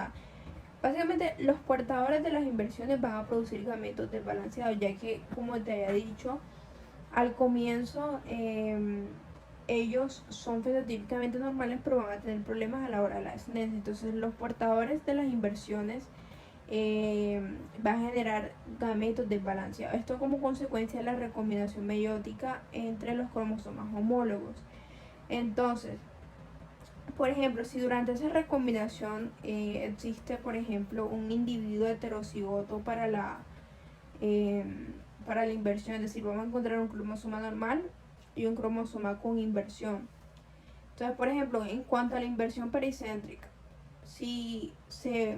Básicamente, los portadores de las inversiones van a producir gametos desbalanceados, ya que, como te había dicho al comienzo, ellos son fenotípicamente normales, pero van a tener problemas a la hora de la descendencia. Entonces, los portadores de las inversiones va a generar gametos desbalanceados. Esto como consecuencia de la recombinación meiótica entre los cromosomas homólogos. Entonces, por ejemplo, si durante esa recombinación existe, por ejemplo, un individuo heterocigoto eh, para la inversión, es decir, vamos a encontrar un cromosoma normal y un cromosoma con inversión. Entonces, por ejemplo, en cuanto a la inversión pericéntrica, si se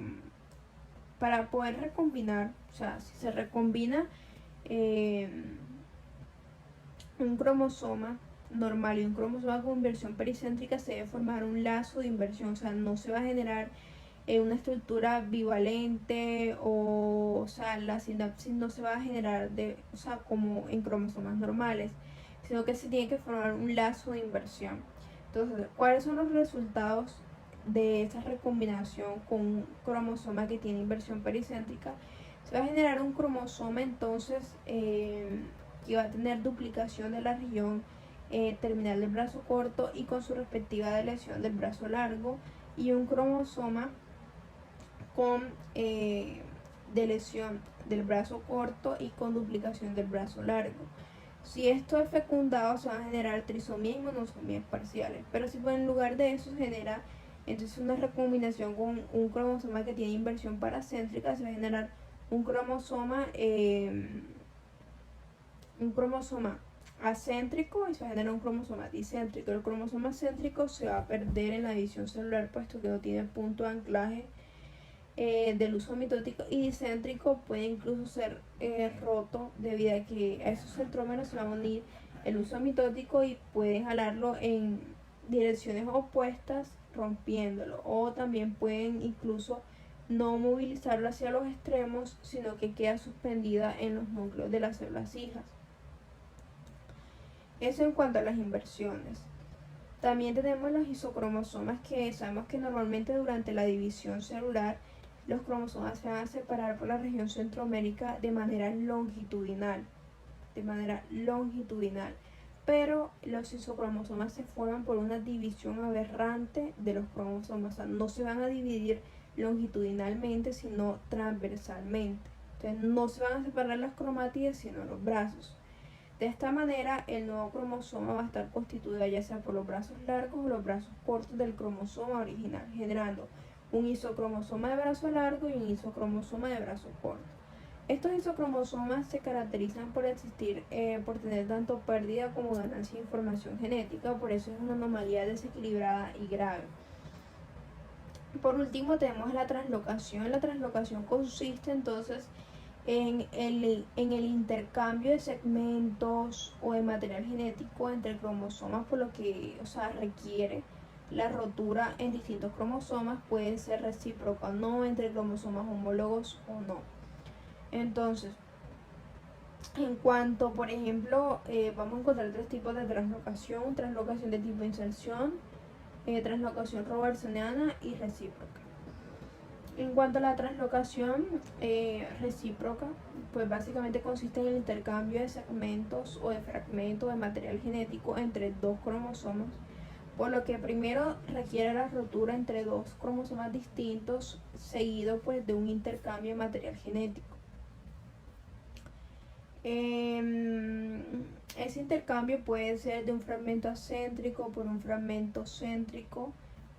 para poder recombinar, o sea, si se recombina eh, un cromosoma normal y un cromosoma con inversión pericéntrica, se debe formar un lazo de inversión, o sea, no se va a generar una estructura bivalente, o sea, la sinapsis no se va a generar o sea, como en cromosomas normales, sino que se tiene que formar un lazo de inversión. Entonces, ¿cuáles son los resultados de esta recombinación con un cromosoma que tiene inversión pericéntrica? Se va a generar un cromosoma entonces que va a tener duplicación de la región terminal del brazo corto y con su respectiva deleción del brazo largo, y un cromosoma con deleción del brazo corto y con duplicación del brazo largo. Si esto es fecundado, se van a generar trisomías y monosomías parciales, pero si en lugar de eso se genera entonces una recombinación con un cromosoma que tiene inversión paracéntrica, se va a generar un cromosoma acéntrico y se va a generar un cromosoma dicéntrico. El cromosoma céntrico se va a perder en la división celular, puesto que no tiene punto de anclaje del uso mitótico, y dicéntrico puede incluso ser roto debido a que a esos centrómeros se va a unir el uso mitótico y pueden jalarlo en direcciones opuestas rompiéndolo, o también pueden incluso no movilizarlo hacia los extremos, sino que queda suspendida en los núcleos de las células hijas. Eso en cuanto a las inversiones. También tenemos los isocromosomas, que sabemos que normalmente durante la división celular los cromosomas se van a separar por la región centromérica de manera longitudinal, pero los isocromosomas se forman por una división aberrante de los cromosomas, o sea, no se van a dividir longitudinalmente, sino transversalmente. Entonces no se van a separar las cromátides, sino los brazos. De esta manera, el nuevo cromosoma va a estar constituido ya sea por los brazos largos o los brazos cortos del cromosoma original, generando un isocromosoma de brazo largo y un isocromosoma de brazo corto. Estos isocromosomas se caracterizan por por tener tanto pérdida como ganancia de información genética, por eso es una anomalía desequilibrada y grave. Por último, tenemos la translocación. La translocación consiste entonces en el intercambio de segmentos o de material genético entre cromosomas, por lo que, o sea, requiere la rotura en distintos cromosomas, puede ser recíproca o no, entre cromosomas homólogos o no. Entonces, en cuanto, por ejemplo, vamos a encontrar tres tipos de translocación: translocación de tipo inserción, translocación robertsoniana y recíproca. En cuanto a la translocación recíproca, pues básicamente consiste en el intercambio de segmentos o de fragmentos de material genético entre dos cromosomas, por lo que primero requiere la rotura entre dos cromosomas distintos, seguido pues de un intercambio de material genético. Ese intercambio puede ser de un fragmento acéntrico por un fragmento céntrico,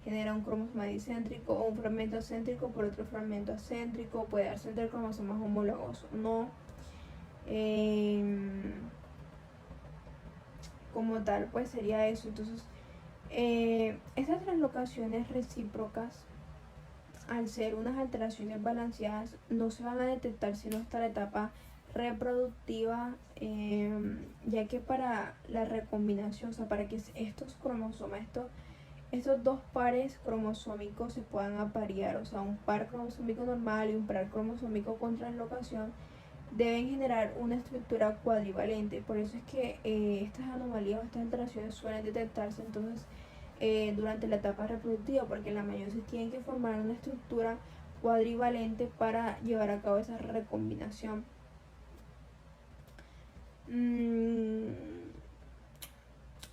genera un cromosoma dicéntrico, o un fragmento acéntrico por otro fragmento acéntrico, puede darse entre cromosomas homólogos o no. Como tal, pues sería eso. Entonces, estas translocaciones recíprocas, al ser unas alteraciones balanceadas, no se van a detectar sino hasta la etapa reproductiva, ya que para la recombinación, o sea, para que estos cromosomas, estos dos pares cromosómicos se puedan aparear, o sea, un par cromosómico normal y un par cromosómico con translocación, deben generar una estructura cuadrivalente. Por eso es que estas anomalías o estas alteraciones suelen detectarse entonces durante la etapa reproductiva, porque la meiosis tiene que formar una estructura cuadrivalente para llevar a cabo esa recombinación.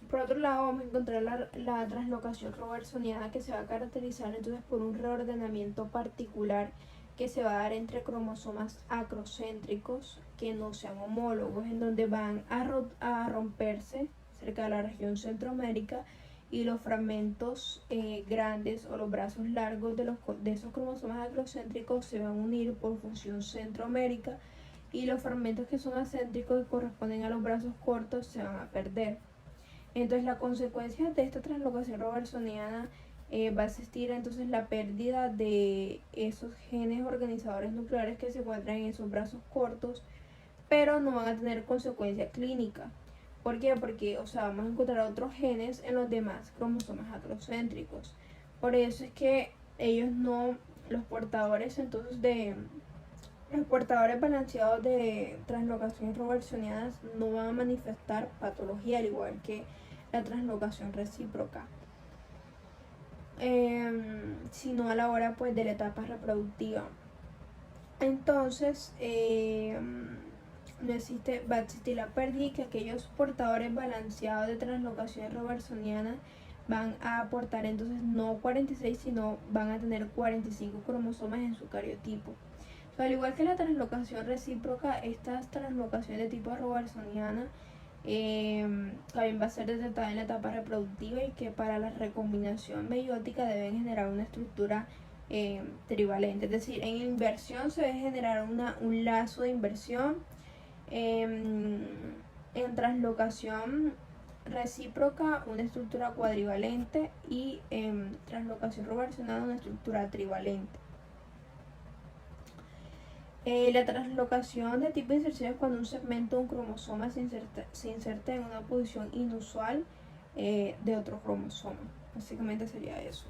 Por otro lado, vamos a encontrar la translocación robertsoniana, que se va a caracterizar entonces por un reordenamiento particular que se va a dar entre cromosomas acrocéntricos que no sean homólogos, en donde van a romperse cerca de la región centromérica, y los fragmentos grandes o los brazos largos de esos cromosomas acrocéntricos se van a unir por función centromérica, y los fragmentos que son acéntricos, que corresponden a los brazos cortos, se van a perder. Entonces, la consecuencia de esta translocación robertsoniana va a existir entonces la pérdida de esos genes organizadores nucleares que se encuentran en esos brazos cortos, pero no van a tener consecuencia clínica. ¿Por qué? Porque, vamos a encontrar otros genes en los demás cromosomas acrocéntricos. Por eso es que ellos no, los portadores balanceados de translocaciones robertsonianas no van a manifestar patología, al igual que la translocación recíproca, sino a la hora pues de la etapa reproductiva. Entonces va a existir la pérdida, y que aquellos portadores balanceados de translocaciones robertsonianas van a aportar entonces no 46, sino van a tener 45 cromosomas en su cariotipo. Al igual que la translocación recíproca, estas translocaciones de tipo robertsoniana también va a ser detectada en la etapa reproductiva, y que para la recombinación meiótica deben generar una estructura trivalente. Es decir, en inversión se debe generar un lazo de inversión, en translocación recíproca una estructura cuadrivalente, y en translocación robertsoniana una estructura trivalente. La translocación de tipo de inserción es cuando un segmento de un cromosoma se inserta en una posición inusual de otro cromosoma. Básicamente sería eso.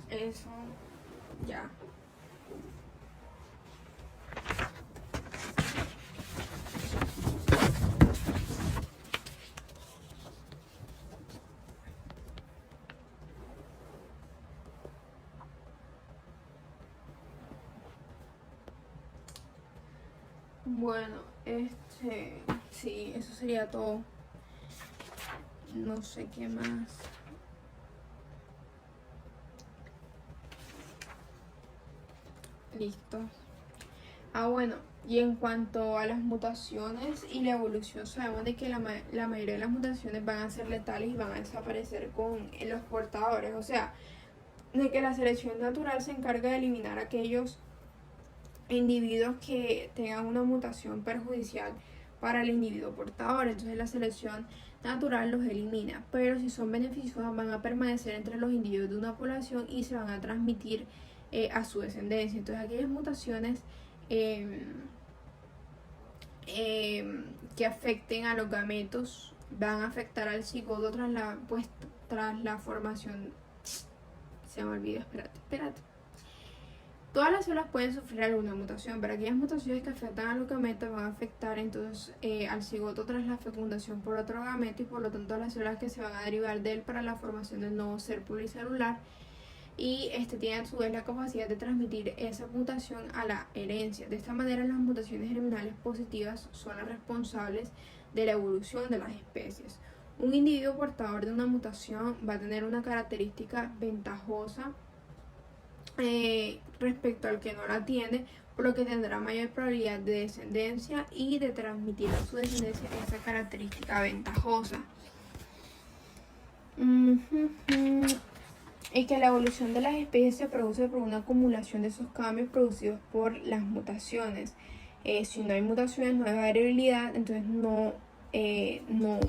Eso, ya. Bueno, sí, eso sería todo. No sé qué más. Listo. Bueno, y en cuanto a las mutaciones y la evolución, sabemos de que la mayoría de las mutaciones van a ser letales y van a desaparecer con los portadores. O sea, de que la selección natural se encarga de eliminar aquellos individuos que tengan una mutación perjudicial para el individuo portador. Entonces la selección natural los elimina, pero si son beneficiosas van a permanecer entre los individuos de una población y se van a transmitir a su descendencia. Entonces aquellas mutaciones que afecten a los gametos van a afectar al cigoto tras la formación. Se me olvidó, espérate. Todas las células pueden sufrir alguna mutación, pero aquellas mutaciones que afectan a los gametos van a afectar entonces al cigoto tras la fecundación por otro gameto, y por lo tanto las células que se van a derivar de él para la formación del nuevo ser pluricelular, y tiene a su vez la capacidad de transmitir esa mutación a la herencia. De esta manera, las mutaciones germinales positivas son las responsables de la evolución de las especies. Un individuo portador de una mutación va a tener una característica ventajosa respecto al que no la tiene, por lo que tendrá mayor probabilidad de descendencia y de transmitir a su descendencia esa característica ventajosa. Y que la evolución de las especies se produce por una acumulación de esos cambios producidos por las mutaciones. Si no hay mutaciones, no hay variabilidad, entonces no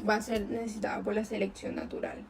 va a ser necesitada por la selección natural.